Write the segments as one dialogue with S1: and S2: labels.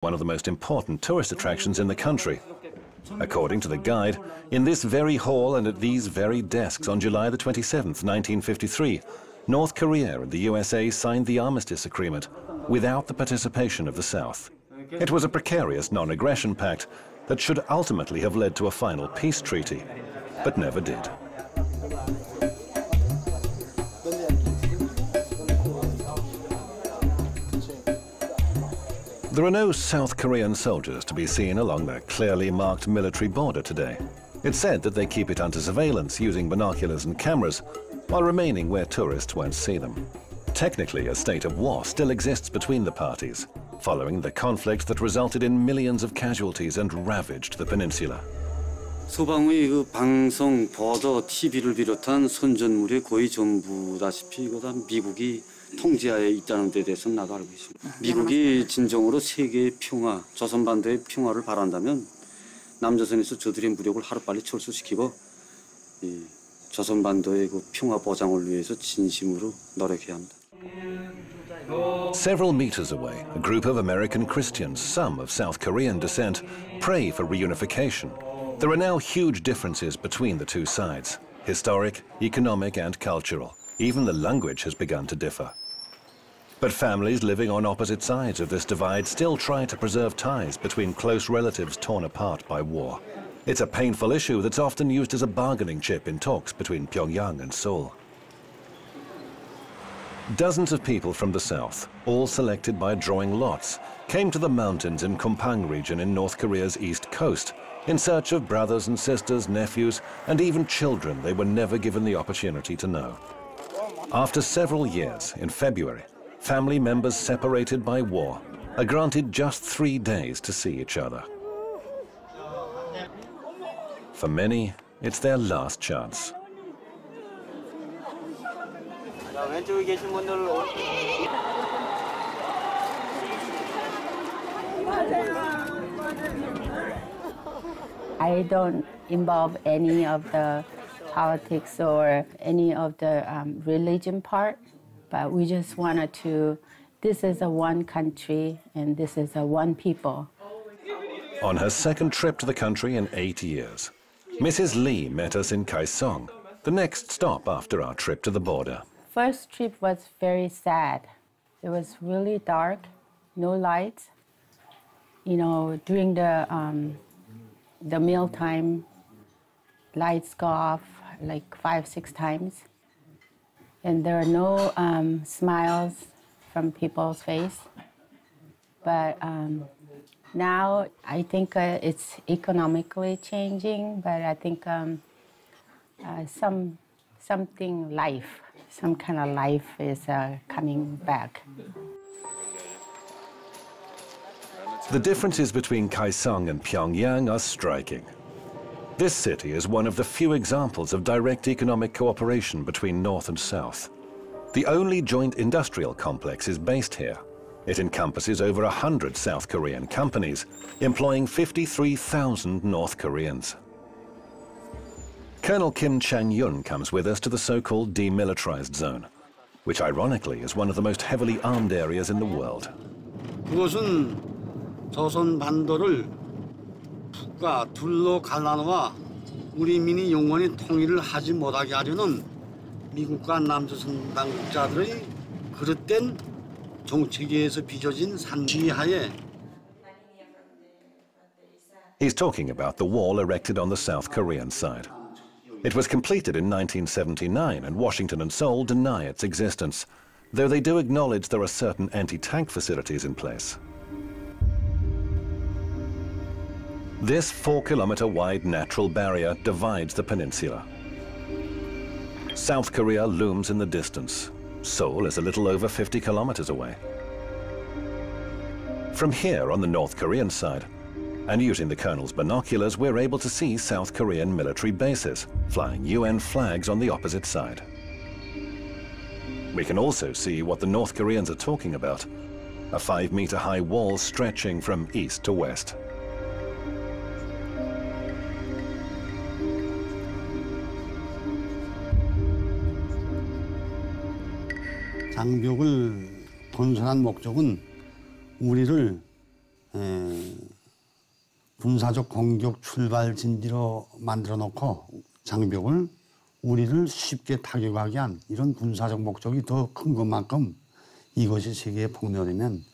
S1: one of the most important tourist attractions in the country. According to the guide, in this very hall and at these very desks on July the 27th, 1953, North Korea and the USA signed the armistice agreement without the participation of the South. It was a precarious non-aggression pact that should ultimately have led to a final peace treaty, but never did. There are no South Korean soldiers to be seen along the clearly marked military border today. It's said that they keep it under surveillance using binoculars and cameras, while remaining where tourists won't see them. Technically, a state of war still exists between the parties, following the conflict that resulted in millions of casualties and ravaged the peninsula.
S2: 소방의 그 방송, 보도, TV를 비롯한 선전물이 거의 전부다시피 이거다 미국이 통제하에 있다는 데 대해서는 나도 알고 있습니다. 미국이 진정으로 세계의 평화, 조선반도의 평화를 바란다면 남조선에서 저들의 무력을 하루빨리 철수시키고 이 조선반도의 그 평화 보장을 위해서 진심으로 노력해야 합니다.
S1: Several meters away, a group of American Christians, some of South Korean descent, pray for reunification. There are now huge differences between the two sides, historic, economic, and cultural. Even the language has begun to differ. But families living on opposite sides of this divide still try to preserve ties between close relatives torn apart by war. It's a painful issue that's often used as a bargaining chip in talks between Pyongyang and Seoul. Dozens of people from the south, all selected by drawing lots, came to the mountains in Kumpang region in North Korea's east coast in search of brothers and sisters, nephews, and even children they were never given the opportunity to know. After several years, in February, family members separated by war are granted just 3 days to see each other. For many, it's their last chance.
S3: I don't involve any of the politics or any of the religion part, but we just wanted to, this is a one country and this is a one people.
S1: On her second trip to the country in 8 years, Mrs. Lee met us in Kaesong, the next stop after our trip to the border.
S3: First trip was very sad. It was really dark, no lights. You know, during the mealtime, lights go off like 5-6 times. And there are no smiles from people's face. But now I think it's economically changing, but I think some kind of life is coming back.
S1: The differences between Kaesong and Pyongyang are striking. This city is one of the few examples of direct economic cooperation between North and South. The only joint industrial complex is based here. It encompasses over 100 South Korean companies, employing 53,000 North Koreans. Colonel Kim Chang-yun comes with us to the so-called demilitarized zone, which ironically is one of the most heavily armed areas in the world.
S4: 그것은 조선 반도를 북과 둘로 갈라놓아 우리 민이 영원히 통일을 하지 못하게 하려는 미국과 남조선 당국자들의 그릇된 정책에서 빚어진 산비하에.
S1: He's talking about the wall erected on the South Korean side. It was completed in 1979, and Washington and Seoul deny its existence, though they do acknowledge there are certain anti-tank facilities in place. This 4-kilometer-wide natural barrier divides the peninsula. South Korea looms in the distance. Seoul is a little over 50 kilometers away. From here on the North Korean side, and using the colonel's binoculars, we're able to see South Korean military bases, flying UN flags on the opposite side. We can also see what the North Koreans are talking about, a 5-meter-high wall stretching from east to west.
S4: 장벽을 건설한 목적은 우리를 군사적 공격 출발 진지로 만들어 놓고 장벽을 우리를 쉽게 타격하게 한 이런 군사적 목적이 더 큰 것만큼 이것이 세계에 폭로되면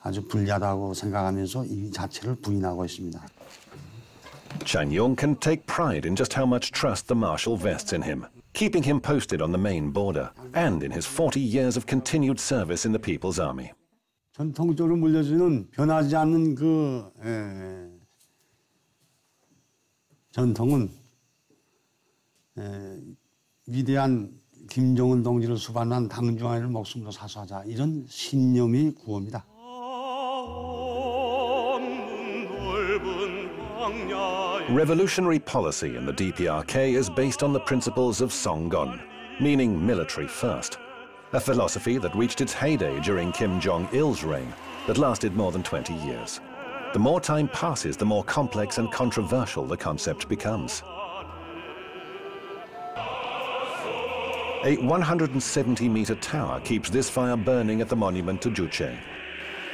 S4: 아주 불리하다고 생각하면서 이 자체를 부인하고 있습니다.
S1: Chang-yong can take pride in just how much trust the marshal vests in him, keeping him posted on the main border and in his 40 years of continued service in the People's Army.
S4: 전통적으로 물려주는 변하지 않는 전통은 위대한 김정은 동지를 수반한 당중아리를 목숨으로 사수하자 이런 신념이 구호입니다.
S1: Revolutionary policy in the DPRK is based on the principles of Songgon, meaning military first, a philosophy that reached its heyday during Kim Jong-il's reign that lasted more than 20 years. The more time passes, the more complex and controversial the concept becomes. A 170-meter tower keeps this fire burning at the monument to Juche.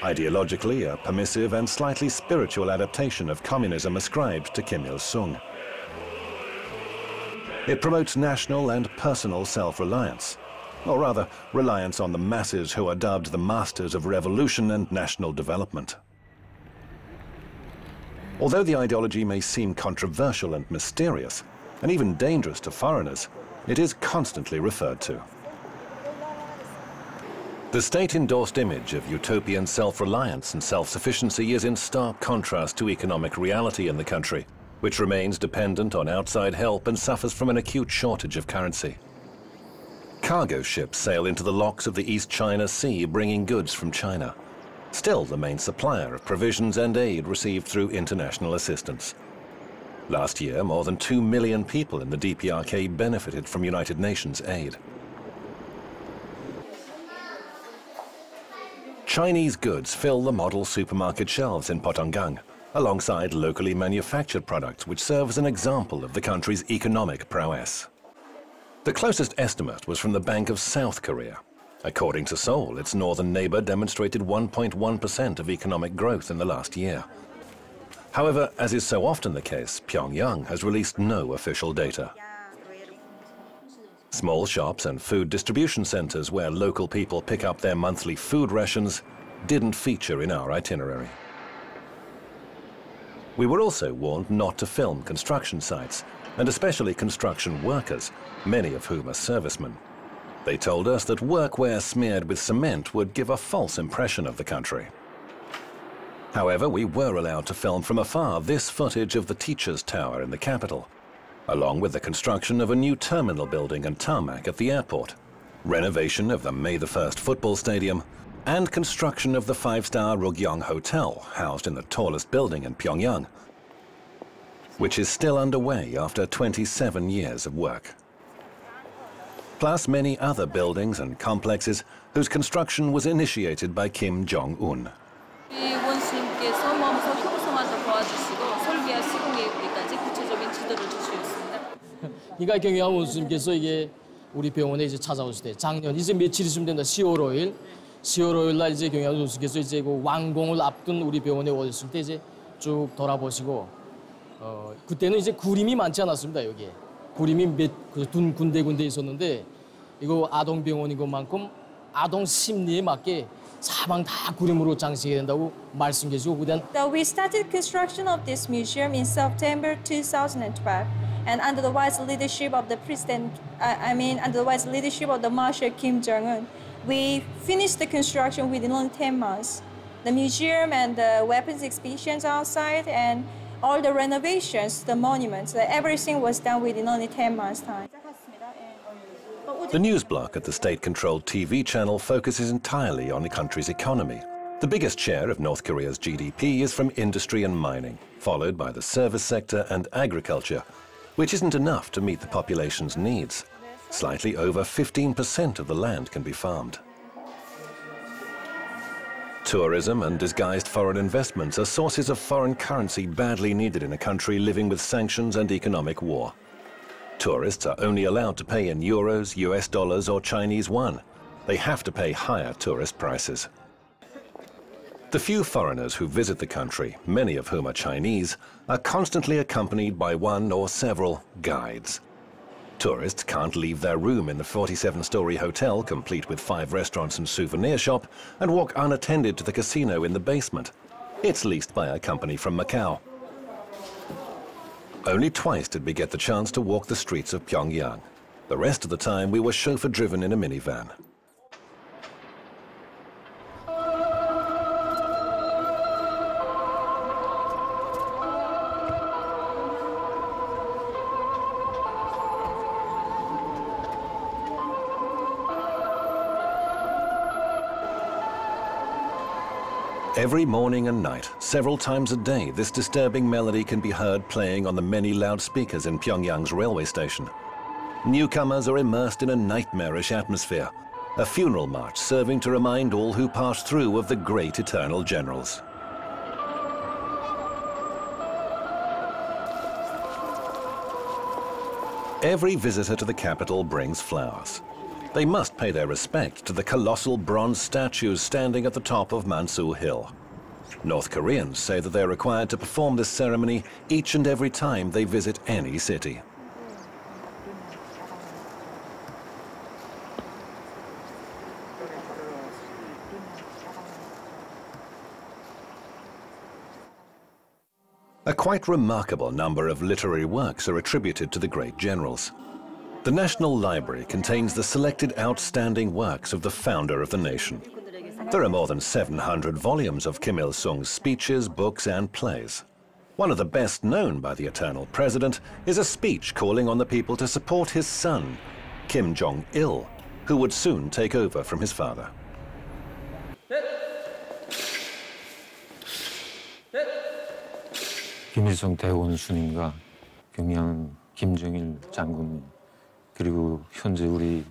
S1: Ideologically, a permissive and slightly spiritual adaptation of communism ascribed to Kim Il-sung. It promotes national and personal self-reliance, or rather, reliance on the masses who are dubbed the masters of revolution and national development. Although the ideology may seem controversial and mysterious, and even dangerous to foreigners, it is constantly referred to. The state-endorsed image of utopian self-reliance and self-sufficiency is in stark contrast to economic reality in the country, which remains dependent on outside help and suffers from an acute shortage of currency. Cargo ships sail into the locks of the East China Sea, bringing goods from China, still the main supplier of provisions and aid received through international assistance. Last year, more than 2 million people in the DPRK benefited from United Nations aid. Chinese goods fill the model supermarket shelves in Pyongyang, alongside locally manufactured products which serve as an example of the country's economic prowess. The closest estimate was from the Bank of South Korea. According to Seoul, its northern neighbor demonstrated 1.1% of economic growth in the last year. However, as is so often the case, Pyongyang has released no official data. Small shops and food distribution centers where local people pick up their monthly food rations didn't feature in our itinerary. We were also warned not to film construction sites, and especially construction workers, many of whom are servicemen. They told us that workwear smeared with cement would give a false impression of the country. However, we were allowed to film from afar this footage of the Teachers' Tower in the capital, along with the construction of a new terminal building and tarmac at the airport, renovation of the May the 1st football stadium, and construction of the 5-star Rugyong Hotel, housed in the tallest building in Pyongyang, which is still underway after 27 years of work. Plus many other buildings and complexes whose construction was initiated by Kim Jong-un.
S5: 그러니까 경영 원수님께서 이게 우리 병원에 이제 찾아오실 때 작년 이제 며칠 있으면 된다. 10월 5일. 10월 5일 날 이제 경영 원수님께서 이제 그 완공을 앞둔 우리 병원에 오셨을 때 이제 쭉 돌아보시고 그때는 이제 구림이 많지 않았습니다. 여기에. 구림이 몇 군데 있었는데 이거 아동 병원인 것만큼 아동 심리에 맞게 사방 다 구림으로 장식해야 된다고 말씀해 주시고 그다음
S6: We started construction of this museum in September 2012 and under the wise leadership of the under the wise leadership of the Marshal Kim Jong-un, we finished the construction within only 10 months. The museum and the weapons exhibitions outside and all the renovations, the monuments, everything was done within only 10 months' time.
S1: The news block at the state-controlled TV channel focuses entirely on the country's economy. The biggest share of North Korea's GDP is from industry and mining, followed by the service sector and agriculture, which isn't enough to meet the population's needs. Slightly over 15% of the land can be farmed. Tourism and disguised foreign investments are sources of foreign currency badly needed in a country living with sanctions and economic war. Tourists are only allowed to pay in euros, US dollars or Chinese yuan. They have to pay higher tourist prices. The few foreigners who visit the country, many of whom are Chinese, are constantly accompanied by one or several guides. Tourists can't leave their room in the 47-story hotel, complete with 5 restaurants and souvenir shop, and walk unattended to the casino in the basement. It's leased by a company from Macau. Only twice did we get the chance to walk the streets of Pyongyang. The rest of the time we were chauffeur-driven in a minivan. Every morning and night, several times a day, this disturbing melody can be heard playing on the many loudspeakers in Pyongyang's railway station. Newcomers are immersed in a nightmarish atmosphere, a funeral march serving to remind all who pass through of the great eternal generals. Every visitor to the capital brings flowers. They must pay their respect to the colossal bronze statues standing at the top of Mansu Hill. North Koreans say that they're required to perform this ceremony each and every time they visit any city. A quite remarkable number of literary works are attributed to the great generals. The National Library contains the selected outstanding works of the founder of the nation. There are more than 700 volumes of Kim Il-sung's speeches, books, and plays. One of the best known by the eternal president is a speech calling on the people to support his son, Kim Jong-il, who would soon take over from his father.
S7: 김일성 대원 수님과 경양 김정일 장군 그리고 현재 우리